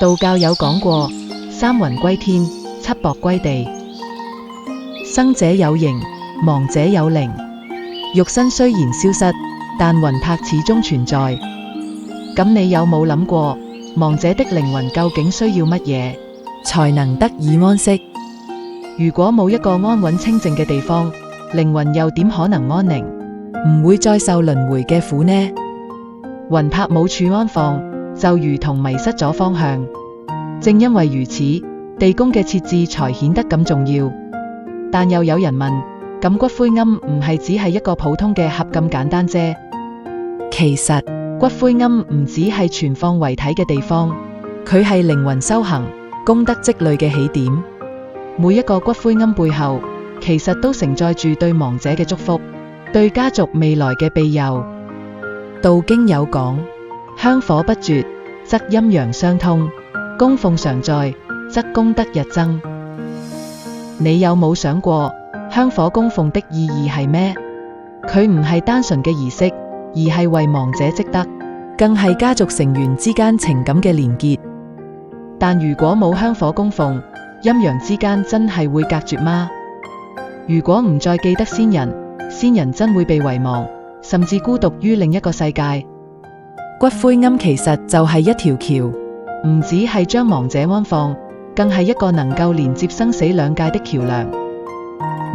道教有講過，三魂歸天，七魄歸地。生者有形，亡者有靈。肉身雖然消失，但魂魄始終存在。咁你有冇諗過，亡者的靈魂究竟需要乜嘢，才能得以安息？如果冇一個安穩清靜嘅地方，靈魂又點可能安寧，唔會再受輪迴嘅苦呢？魂魄冇處安放，就如同迷失咗方向。正因為如此，地宮嘅設置才顯得咁重要。但又有人問，咁骨灰龕唔係只係一個普通嘅盒咁簡單啫？其實骨灰龕唔只係存放遺體嘅地方，佢係靈魂修行、功德積累嘅起點。每一個骨灰龕背後，其實都承載住對亡者嘅祝福，對家族未來嘅庇佑。道經有講，香火不絕，則陰陽相通；供奉常在，則功德日增。你有冇想過，香火供奉的意義係咩？佢唔係單純嘅儀式，而係為亡者積德，更係家族成員之間情感嘅連結。但如果冇香火供奉，陰陽之間真係會隔絕嗎？如果唔再記得先人，先人真會被遺忘，甚至孤獨於另一個世界。骨灰龕其實就係一條橋，唔只係將亡者安放，更係一個能夠連接生死兩界的橋樑。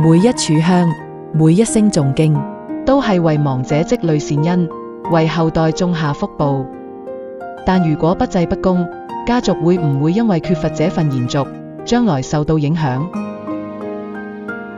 每一炷香，每一聲誦經，都係為亡者積累善因，為後代種下福報。但如果不祭不供，家族會唔會因為缺乏這份延續，將來受到影響？